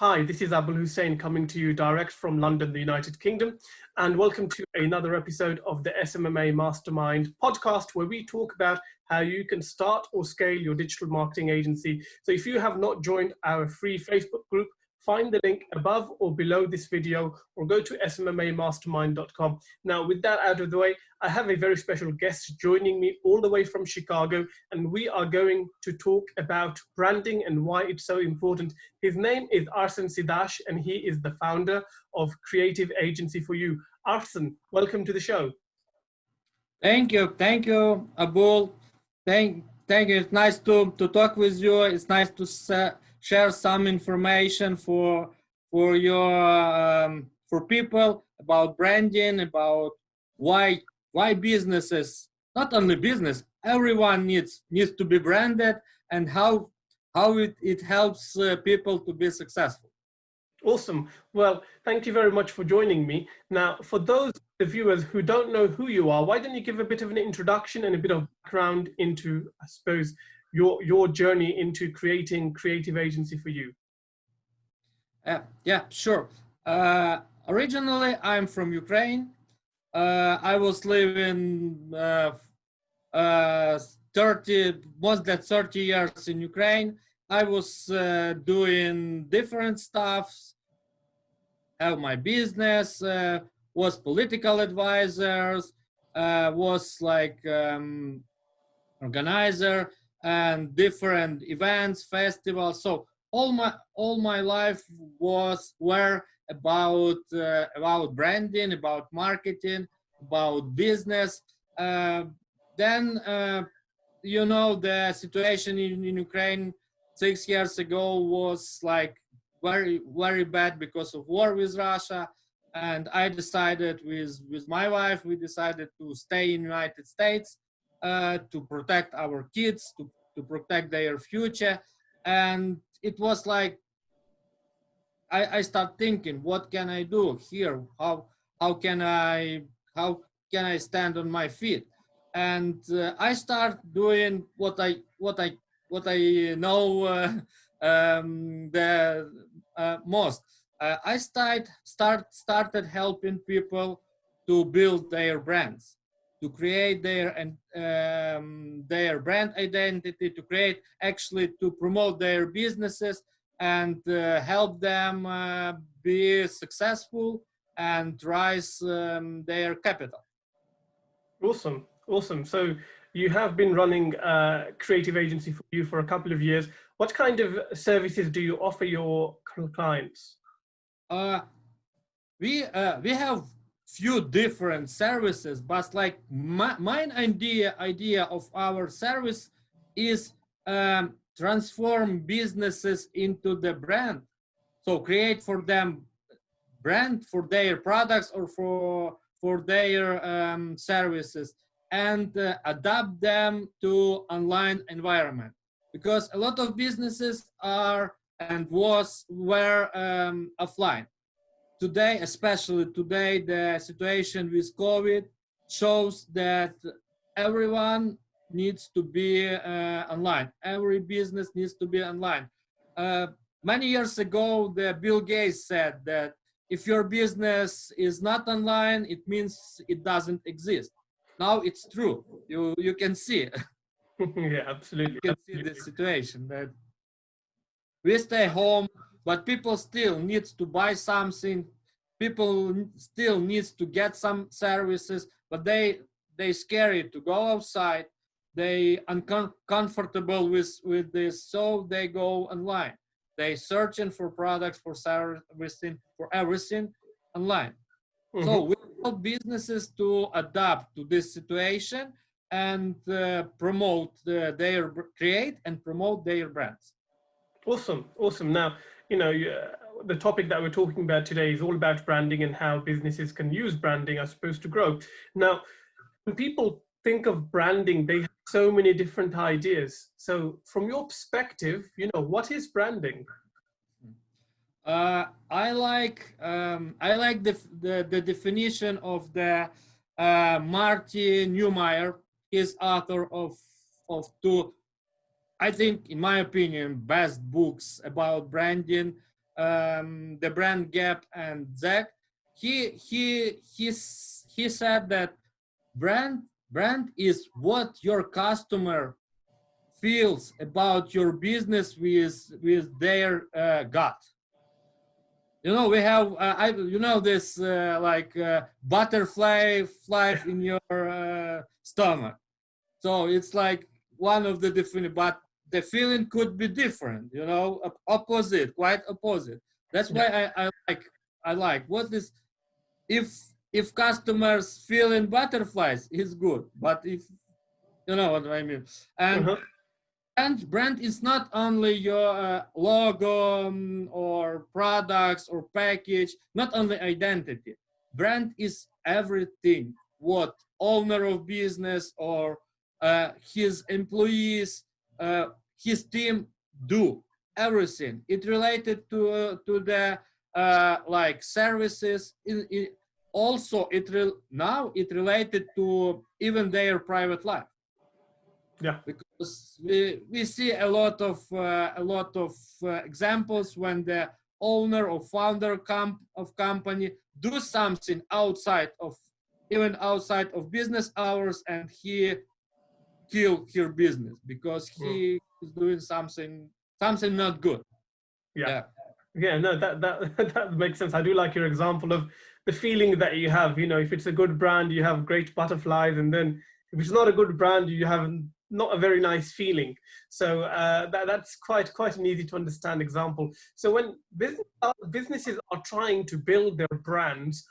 Hi, this is 𝗕𝗂𝘀𝗀𝗀 coming to you direct from London, the United Kingdom, and welcome to another episode of the SMMA Mastermind podcast, where we talk about how you can start or scale your digital marketing agency. So if you have not joined our free Facebook group, find the link above or below this video or go to smmamastermind.com. Now, with that out of the way, I have a very special guest joining me all the way from Chicago, and we are going to talk about branding and why it's so important. His name is Arsen Sidash, and he is the founder of Creative Agency for You. Arsen, welcome to the show. Thank you, 𝗕𝗂𝘀𝗶𝗲𝗀. Thank you. It's nice to talk with you. It's nice to share some information for people about branding, about why businesses, not only business, everyone needs to be branded, and how it helps people to be successful. Awesome. Well, thank you very much for joining me. Now, for those viewers who don't know who you are, why don't you give a bit of an introduction and a bit of background into, I suppose, your journey into creating Creative Agency for You? Yeah, sure. Originally, I'm from Ukraine. I was living more than 30 years in Ukraine. I was doing different stuff, have my business, was political advisors, was like organizer and different events, festivals. So all my life were about branding, about marketing, about business. Then you know, the situation in Ukraine 6 years ago was like very bad because of war with Russia, and I decided with my wife, we decided to stay in the United States to protect our kids, to protect their future. And it was like I start thinking, what can I do here? How can I stand on my feet? And I start doing what I know the most. I started helping people to build their brands, to create their brand identity, to promote their businesses, and help them be successful and rise their capital. Awesome. So you have been running Creative Agency for You for a couple of years. What kind of services do you offer your clients? We have few different services, but like main idea of our service is transform businesses into the brand. So create for them brand for their products or for their services, and adapt them to online environment, because a lot of businesses are and were offline. Today, especially today, the situation with COVID shows that everyone needs to be online. Every business needs to be online. Many years ago, Bill Gates said that if your business is not online, it means it doesn't exist. Now it's true. You can see it. Yeah, absolutely. You can see the situation that we stay home, but people still need to buy something. People still need to get some services, but they scary to go outside. They uncomfortable with this, so they go online. They searching for products, for servicing, for everything online. Mm-hmm. So we help businesses to adapt to this situation and create and promote their brands. Awesome. Now, you know, the topic that we're talking about today is all about branding and how businesses can use branding, I suppose, to grow. Now, when people think of branding, they have so many different ideas. So from your perspective, you know, what is branding? I like the definition of the Martin Neumeyer. He's author of two, I think, in my opinion, best books about branding. the brand Gap and Zach, he said that brand is what your customer feels about your business with their gut. You know, we have this butterfly fly in your stomach. So it's like one of the different, but the feeling could be different, you know, opposite, quite opposite. That's why I like what is, if customers feeling butterflies, it's good. But if, you know what I mean. And brand is not only your logo or products or package, not only identity. Brand is everything what owner of business or his employees, his team do. Everything. It related to the like services. Also, now it related to even their private life. Yeah, because we see a lot of examples when the owner or founder of company do something outside of business hours, and he kill her business because he is doing something not good. Yeah. No, that makes sense. I do like your example of the feeling that you have. You know, if it's a good brand, you have great butterflies, and then if it's not a good brand, you have not a very nice feeling. So that's quite an easy to understand example. So when businesses are trying to build their brands,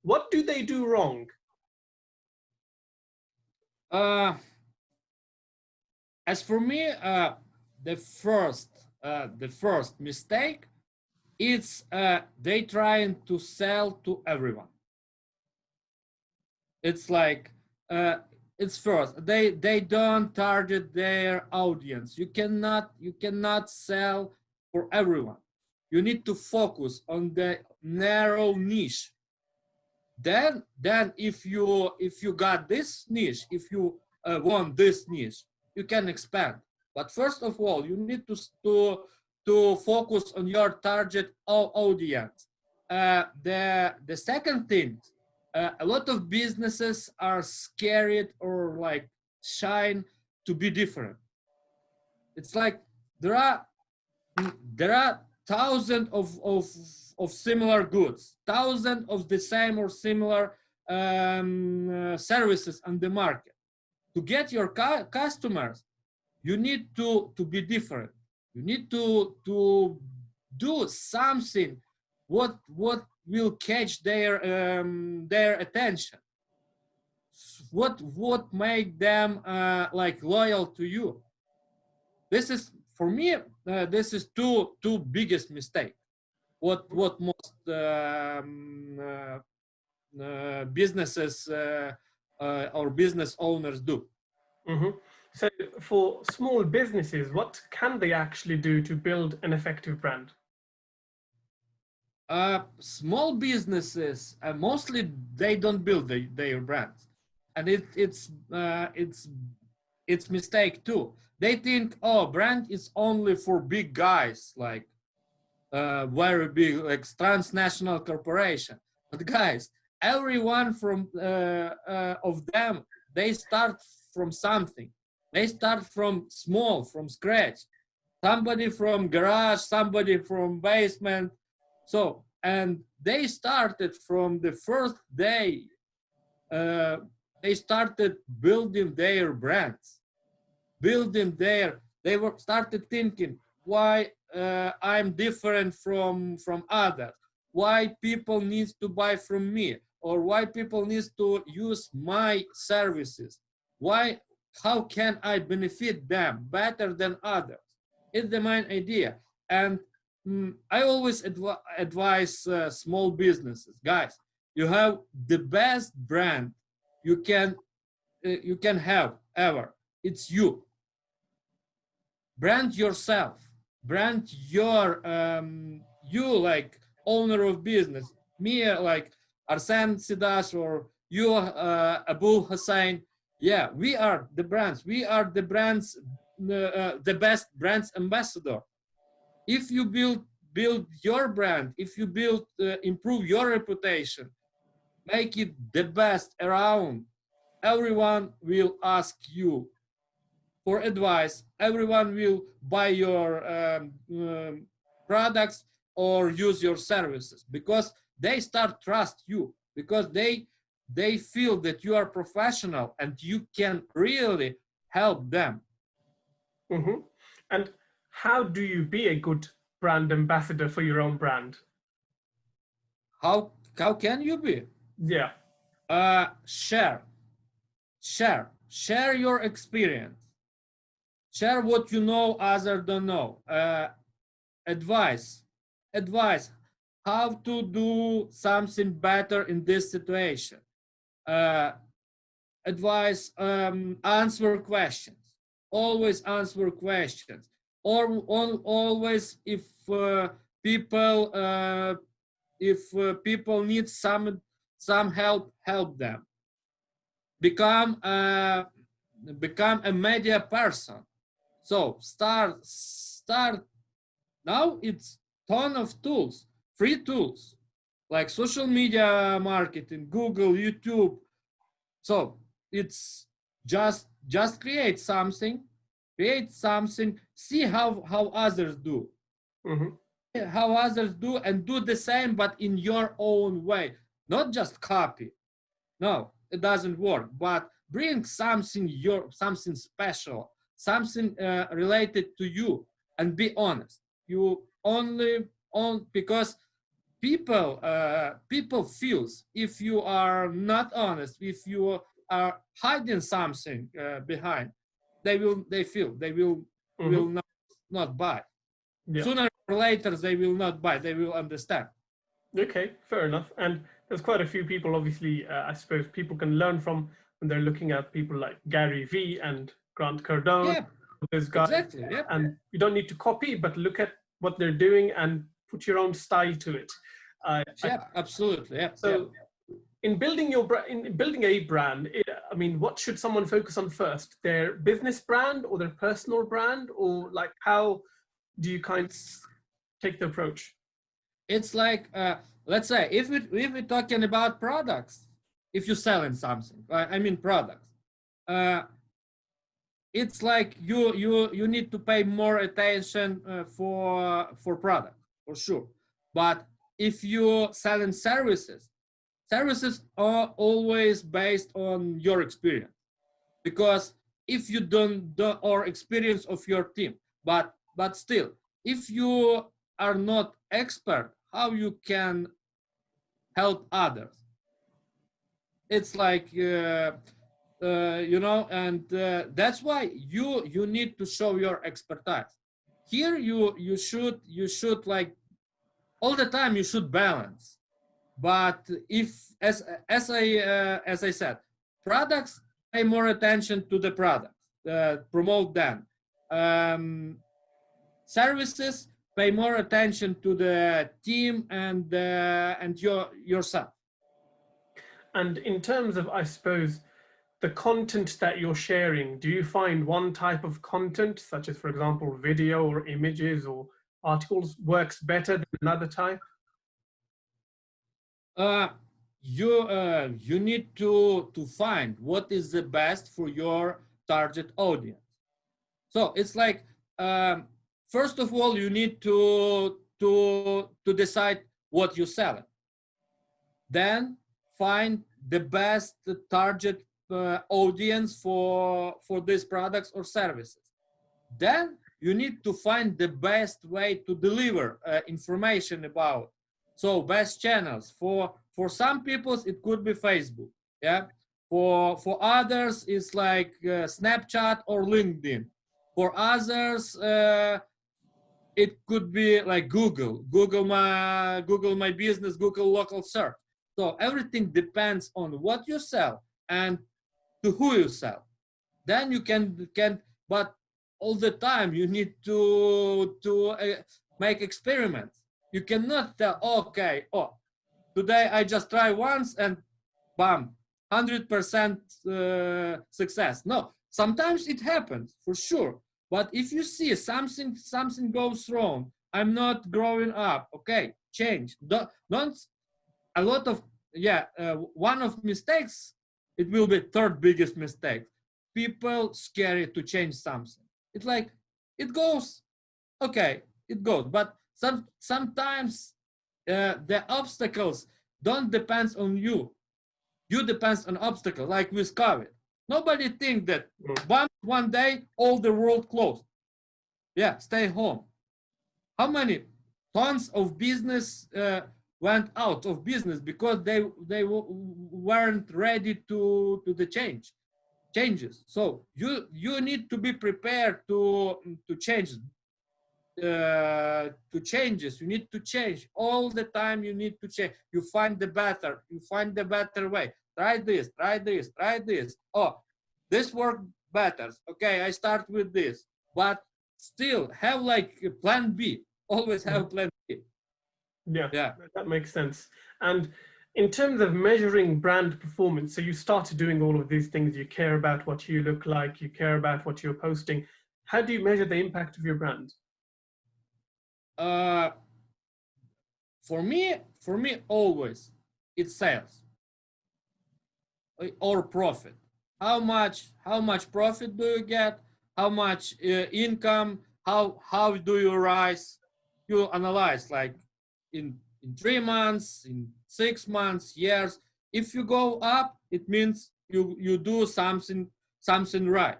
what do they do wrong? As for me, the first mistake, it's they trying to sell to everyone. It's like it's first they don't target their audience. You cannot sell for everyone. You need to focus on the narrow niche. Then if you got this niche, if you want this niche, you can expand. But first of all, you need to focus on your target audience. The second thing, a lot of businesses are scared or like shy to be different. It's like there are thousands of similar goods, thousands of the same or similar services on the market. To get your customers, you need to be different. You need to do something what will catch their attention. What make them like loyal to you. This is, for me, this is two biggest mistake. What most businesses or business owners do. So for small businesses, what can they actually do to build an effective brand? Small businesses, mostly they don't build their brands, and it's mistake too. They think, oh, brand is only for big guys, like very big, like transnational corporation. But guys, everyone from of them, they start from something. They start from small, from scratch. Somebody from garage, somebody from basement. So, and they started from the first day. They started building their brands, they started thinking, why I'm different from others, why people need to buy from me, or why people need to use my services, how can I benefit them better than others? It's the main idea. And I always advise small businesses, guys, you have the best brand you can have ever. It's you. Brand yourself. Brand your you, like owner of business. Me, like Arsen Sidash, or you, 𝗕𝗂𝘂𝗀𝘀. Yeah, we are the brands. We are the brands, the best brands ambassador. If you build build your brand, if you build, improve your reputation, make it the best around, everyone will ask you for advice. Everyone will buy your products or use your services because they start trust you, because they feel that you are professional and you can really help them. Mm-hmm. And how do you be a good brand ambassador for your own brand? How can you be? Yeah. Share your experience. Share what you know others don't know. Advice how to do something better in this situation. Advice, answer questions. Always answer questions. Or always, if people need some help, help them. Become a media person. So start. Now it's ton of tools, free tools, like social media marketing, Google, YouTube. So it's just create something, see how others do. Mm-hmm. How others do, and do the same, but in your own way, not just copy. No, it doesn't work, but bring something special, something related to you, and be honest. You because people feels if you are not honest, if you are hiding something behind, they will Mm-hmm. not buy. Yeah. Sooner or later they will not buy. They will understand. Okay, fair enough. And there's quite a few people, obviously, I suppose people can learn from when they're looking at people like Gary Vee and Grant Cardone, Yeah, those guys. exactly. Yeah. And you don't need to copy, but look at what they're doing and put your own style to it. Yeah, absolutely. Yeah. So, in building a brand, I mean, what should someone focus on first? Their business brand or their personal brand, or like how do you kind of take the approach? It's like, let's say, if we're talking about products, if you're selling something, I mean products, it's like you need to pay more attention for product, for sure. But if you're selling services are always based on your experience, because if you don't or experience of your team, but still, if you are not expert, how you can help others? It's like and that's why you need to show your expertise. Here you should like all the time you should balance. But if as I said, products, pay more attention to the products, promote them. Services, pay more attention to the team and yourself. And in terms of, I suppose, the content that you're sharing, do you find one type of content, such as, for example, video or images or articles, works better than another type? You need to find what is the best for your target audience. So it's like, first of all, you need to decide what you're selling. Then find the best target audience for these products or services. Then you need to find the best way to deliver information about. So best channels for some people it could be Facebook. Yeah. For others it's like Snapchat or LinkedIn. For others it could be like Google my business, Google local search. So everything depends on what you sell and to who you sell. Then you can but all the time you need to make experiments. You cannot tell, okay, today I just try once and bam, 100% success. No, sometimes it happens for sure. But if you see something goes wrong, I'm not growing up. Okay, change. Don't a lot of, yeah, one of mistakes, it will be third biggest mistake. People scary to change something. It's like, it goes, okay, it goes, but sometimes the obstacles don't depend on you. You depends on obstacle, like with COVID. Nobody think that one day all the world closed. Yeah, stay home. How many tons of business went out of business because they weren't ready to the changes. So you need to be prepared to change, to changes. You need to change all the time. You need to change. You find the better way. Try this, try this, try this. Oh, this worked better. Okay, I start with this, but still have like a plan B. Always have plan B. Yeah, that makes sense. And in terms of measuring brand performance, so you started doing all of these things. You care about what you look like. You care about what you're posting. How do you measure the impact of your brand? For me, always it's sales or profit. How much profit do you get? How much income? How do you rise? You analyze like in 3 months, in 6 months, years. If you go up, it means you do something right.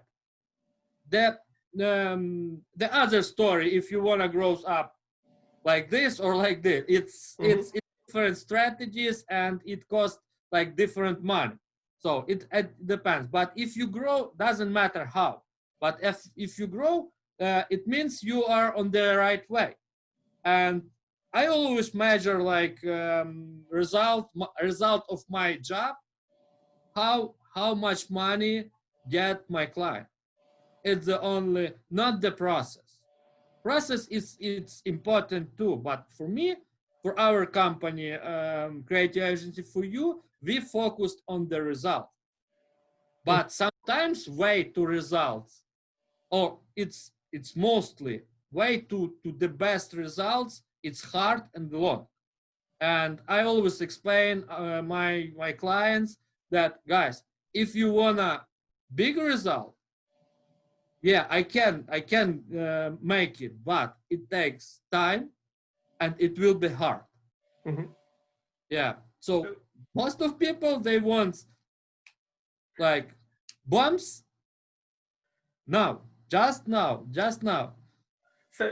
The other story, if you want to grow up like this or like this, it's different strategies and it costs like different money. So it depends. But if you grow, doesn't matter how. But if you grow, it means you are on the right way. And I always measure like result of my job, how much money get my client. It's the only, not the process. Process it's important too, but for me, for our company, creative agency for you, we focused on the result. But sometimes way to results, or it's mostly way to the best results, it's hard and long. And I always explain my clients that, guys, if you want a big result, yeah, I can make it, but it takes time and it will be hard. Yeah, so most of people, they want like bumps now, just now.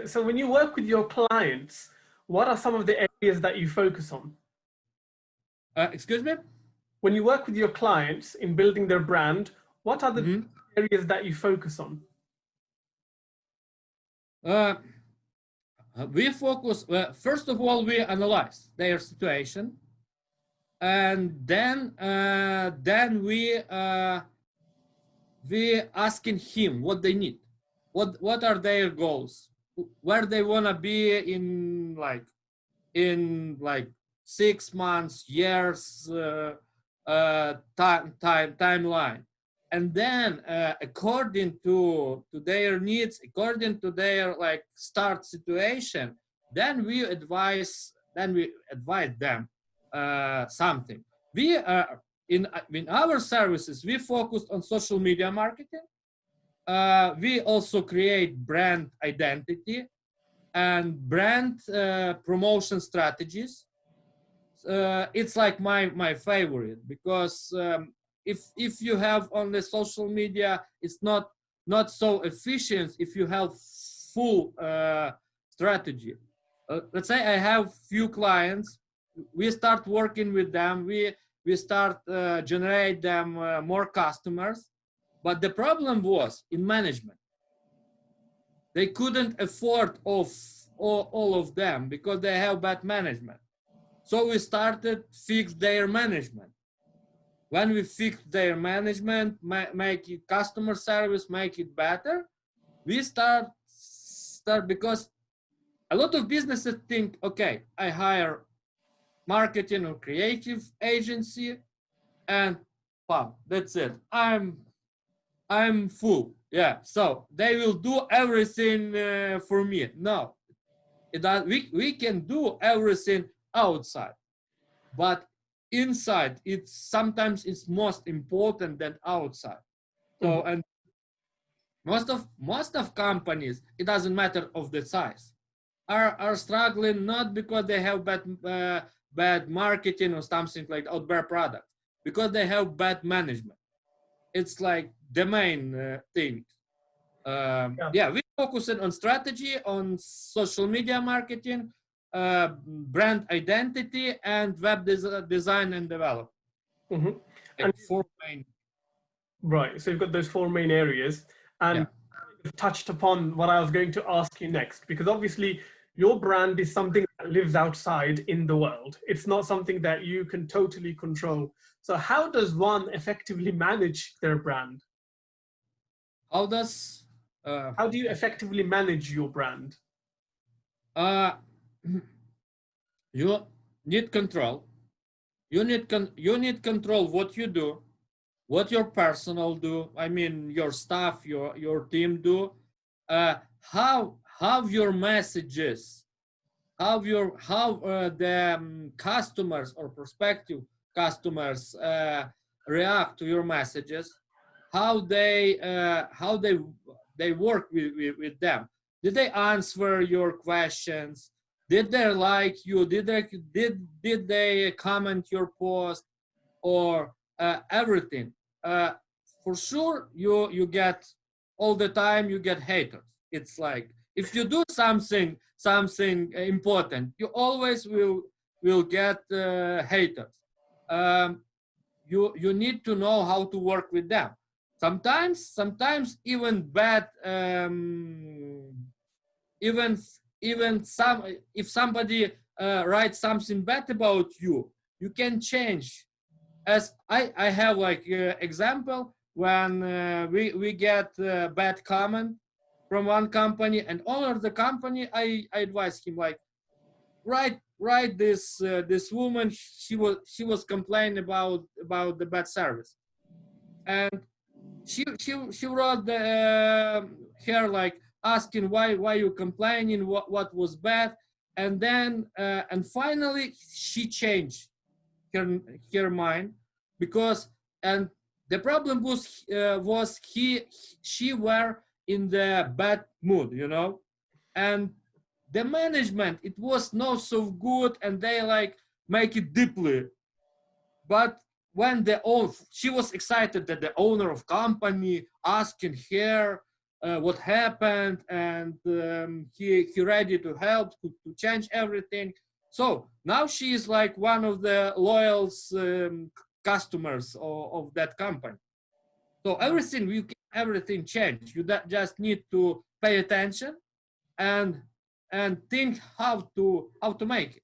So when you work with your clients, what are some of the areas that you focus on? Excuse me? When you work with your clients in building their brand, what are the areas that you focus on? We focus, first of all, we analyze their situation, and then we asking him what they need, what are their goals, where they want to be in like 6 months, years, timeline. And then according to their needs, according to their like start situation, then we advise them something. We in our services, we focused on social media marketing. We also create brand identity and brand promotion strategies. It's like my favorite, because if you have only social media, it's not so efficient. If you have full strategy, let's say I have few clients, we start working with them, we start generate them more customers, but the problem was in management. They couldn't afford all of them because they have bad management. So we started fix their management. When we fix their management, make it customer service, make it better, we start because a lot of businesses think, okay, I hire marketing or creative agency, and wow, that's it. I'm full. Yeah, so they will do everything for me. No, We can do everything outside, but inside sometimes it's most important than outside. So and most of companies, it doesn't matter of the size, are struggling not because they have bad marketing or something like that, or bad product, because they have bad management. It's like the main thing. Yeah, we focus on strategy, on social media marketing, brand identity, and web design and development. And four main. Right, so you've got those four main areas, and you've touched upon what I was going to ask you next, because obviously your brand is something that lives outside in the world. It's not something that you can totally control. So how does one effectively manage their brand? How do you effectively manage your brand? You need control. You need control what you do, what your personal do. I mean, your staff, your team do. How your messages, how the customers or prospective customers react to your messages, how they work with them. Did they answer your questions? Did they like you? Did they comment your post, or everything? For sure, you get all the time. You get haters. It's like if you do something important, you always will get haters. You need to know how to work with them. Sometimes even bad, if somebody writes something bad about you, you can change. As I have like example, when we get a bad comment from one company, and owner of the company, I advise him like, write this woman, she was complaining about the bad service, and she wrote her like asking why you complaining, what was bad, and then and finally she changed her mind, because and the problem was she were in the bad mood, you know, and the management, it was not so good, and they like make it deeply. But when she was excited that the owner of company asking her what happened, and he ready to help to change everything. So now she is like one of the loyal customers of that company. So everything change. You just need to pay attention and think how to make it.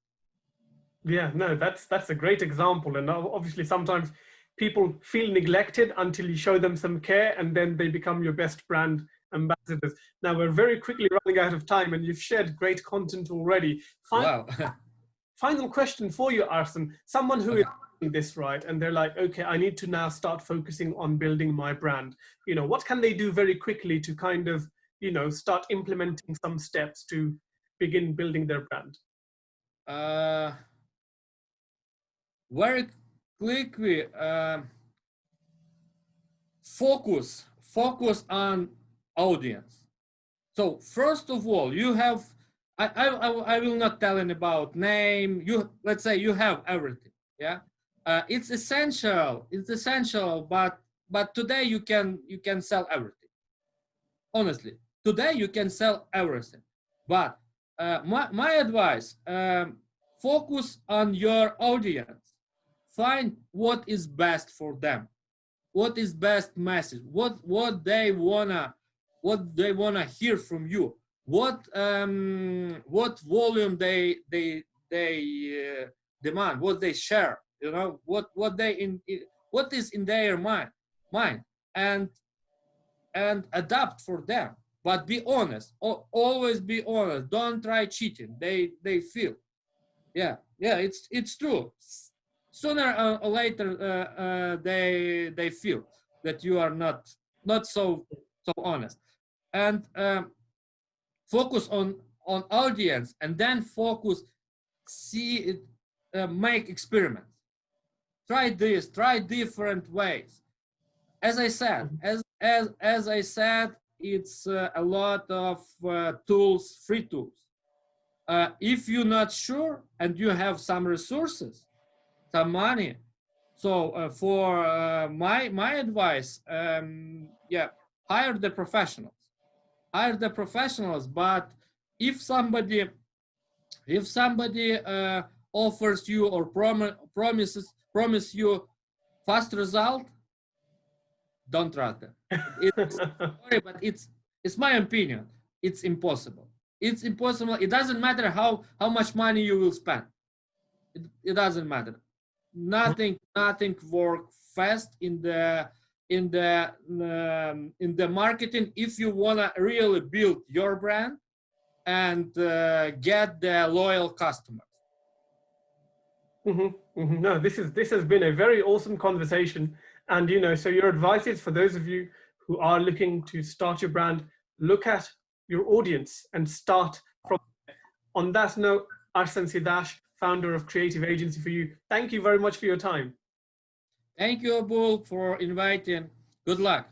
Yeah, no, that's a great example. And obviously sometimes people feel neglected until you show them some care, and then they become your best brand ambassadors. Now we're very quickly running out of time, and you've shared great content already. Wow. Final question for you, Arsen. Someone who is doing this right, and they're like, okay, I need to now start focusing on building my brand. You know, what can they do very quickly to kind of, you know, start implementing some steps to begin building their brand? Very quickly, focus on audience. So first of all, you have, I will not tell you about name. Let's say you have everything. Yeah, it's essential. It's essential. But today you can sell everything. Honestly, today you can sell everything. But my advice: focus on your audience. Find what is best for them. What is best message? What they wanna hear from you. What volume they demand. What they share. You know, what is in their mind, and adapt for them. But be honest. Always be honest. Don't try cheating. They feel. Yeah. It's true. Sooner or later, they feel that you are not so honest, and focus on on audience and then focus, see it, make experiments. Try this, try different ways. As I said, as I said, it's a lot of tools, free tools. If you're not sure and you have some resources, some money, so for my advice, yeah, hire the professionals. Hire the professionals. But if somebody offers you or promise you fast result, don't trust them. Sorry, but it's my opinion. It's impossible. It's impossible. It doesn't matter how much money you will spend. It doesn't matter. Nothing work fast in the marketing if you wanna really build your brand and get the loyal customers. No, this has been a very awesome conversation, and so your advice is for those of you who are looking to start your brand, look at your audience and start from there. On that note, Arsen Sidash, founder of Creative Agency for You, thank you very much for your time. Thank you, Abul, for inviting. Good luck.